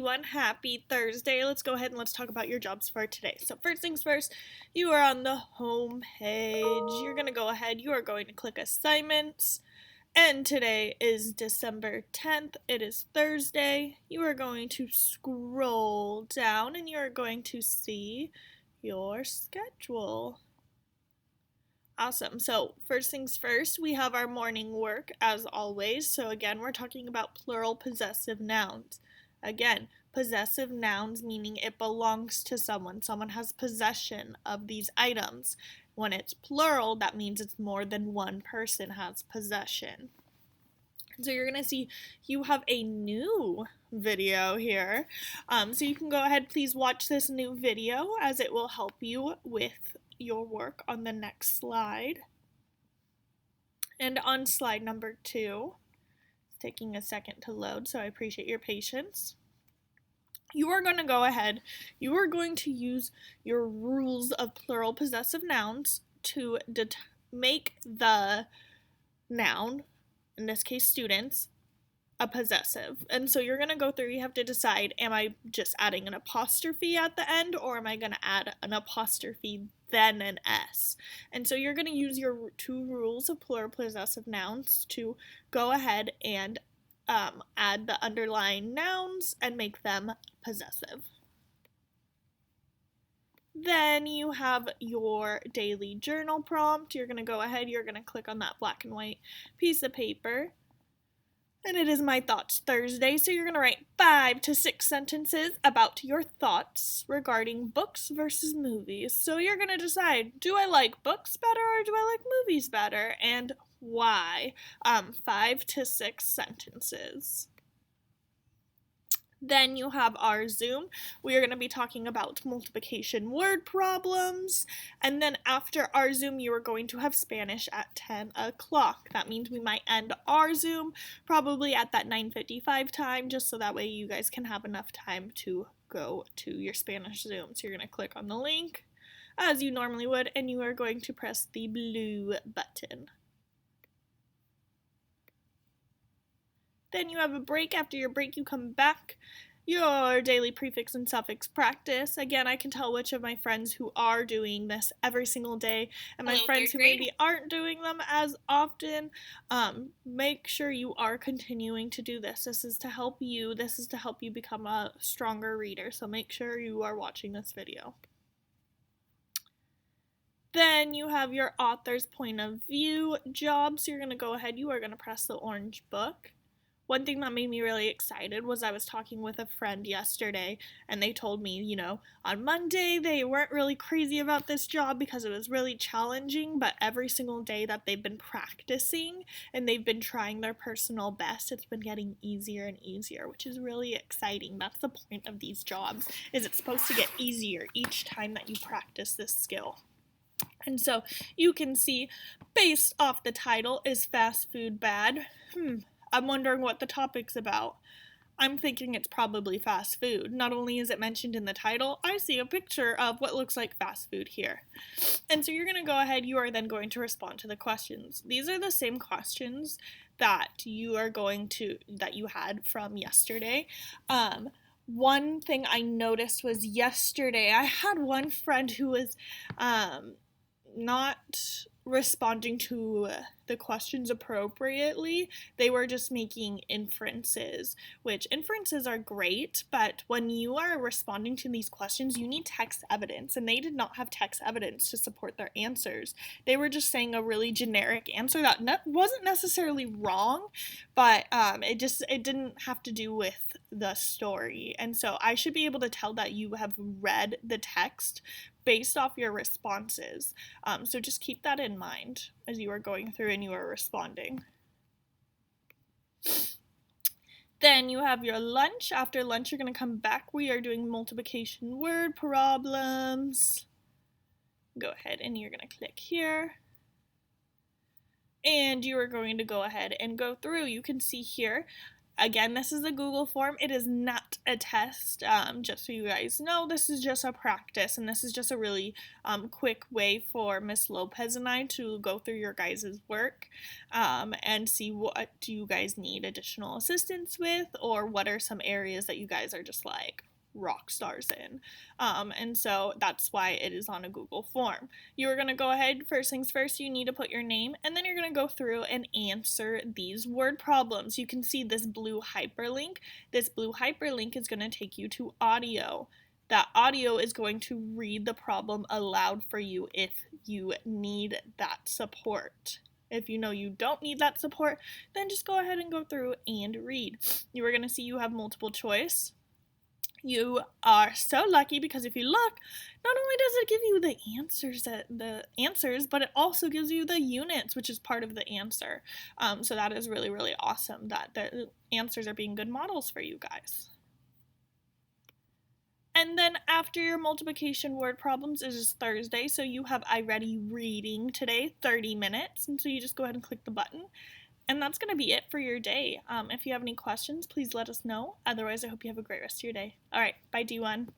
Everyone, happy Thursday. Let's go ahead and let's talk about your jobs for today. So first things first, you are on the home page. You're going to go ahead, you are going to click assignments. And today is December 10th. It is Thursday. You are going to scroll down and you are going to see your schedule. Awesome. So first things first, we have our morning work as always. So again, we're talking about plural possessive nouns. Again, possessive nouns meaning it belongs to someone. Someone has possession of these items. When it's plural, that means it's more than one person has possession. So you're going to see you have a new video here. So you can go ahead, please watch this new video as it will help you with your work on the next slide. And on slide number 2, it's taking a second to load, so I appreciate your patience. You are going to go ahead, you are going to use your rules of plural possessive nouns to make the noun, in this case students, a possessive. And so you're going to go through, you have to decide, am I just adding an apostrophe at the end, or am I going to add an apostrophe then an S? And so you're going to use your 2 rules of plural possessive nouns to go ahead and add the underlying nouns and make them possessive. Then you have your daily journal prompt. You're going to go ahead, you're going to click on that black and white piece of paper. And it is My Thoughts Thursday, so you're going to write 5 to 6 sentences about your thoughts regarding books versus movies. So you're going to decide, do I like books better or do I like movies better, and why? 5 to 6 sentences. Then you have our Zoom. We are going to be talking about multiplication word problems. And then after our Zoom, you are going to have Spanish at 10 o'clock. That means we might end our Zoom probably at that 9:55 time, just so that way you guys can have enough time to go to your Spanish Zoom. So you're going to click on the link as you normally would, and you are going to press the blue button. Then you have a break. After your break, you come back. Your daily prefix and suffix practice. Again, I can tell which of my friends who are doing this every single day, and my friends who maybe aren't doing them as often. Make sure you are continuing to do this. This is to help you. This is to help you become a stronger reader. So make sure you are watching this video. Then you have your author's point of view job. So you're going to go ahead. You are going to press the orange book. One thing that made me really excited was I was talking with a friend yesterday, and they told me, you know, on Monday they weren't really crazy about this job because it was really challenging, but every single day that they've been practicing and they've been trying their personal best, it's been getting easier and easier, which is really exciting. That's the point of these jobs, is it's supposed to get easier each time that you practice this skill. And so you can see, based off the title, is fast food bad? I'm wondering what the topic's about. I'm thinking it's probably fast food. Not only is it mentioned in the title, I see a picture of what looks like fast food here. And so you're going to go ahead, you are then going to respond to the questions. These are the same questions that you had from yesterday. One thing I noticed was yesterday, I had one friend who was not responding to the questions appropriately. They were just making inferences, which inferences are great, but when you are responding to these questions, you need text evidence, and they did not have text evidence to support their answers. They were just saying a really generic answer that wasn't necessarily wrong, but it didn't have to do with the story. And so I should be able to tell that you have read the text based off your responses. So just keep that in mind as you are going through and you are responding. Then you have your lunch. After lunch, you're going to come back. We are doing multiplication word problems. Go ahead and you're going to click here. And you are going to go ahead and go through. You can see here, Again, this is a Google form. It is not a test. Just so you guys know, this is just a practice, and this is just a really quick way for Miss Lopez and I to go through your guys' work and see what do you guys need additional assistance with, or what are some areas that you guys are just like rock stars in. And so that's why it is on a Google form. You're going to go ahead, first things first, you need to put your name, and then you're going to go through and answer these word problems. You can see this blue hyperlink. This blue hyperlink is going to take you to audio. That audio is going to read the problem aloud for you if you need that support. If you know you don't need that support, then just go ahead and go through and read. You are going to see you have multiple choice. You are so lucky because if you look, not only does it give you the answers, but it also gives you the units, which is part of the answer. So that is really, really awesome that the answers are being good models for you guys. And then after your multiplication word problems, it is Thursday, so you have iReady reading today, 30 minutes. And so you just go ahead and click the button. And that's going to be it for your day. If you have any questions, please let us know. Otherwise, I hope you have a great rest of your day. All right, bye, D1.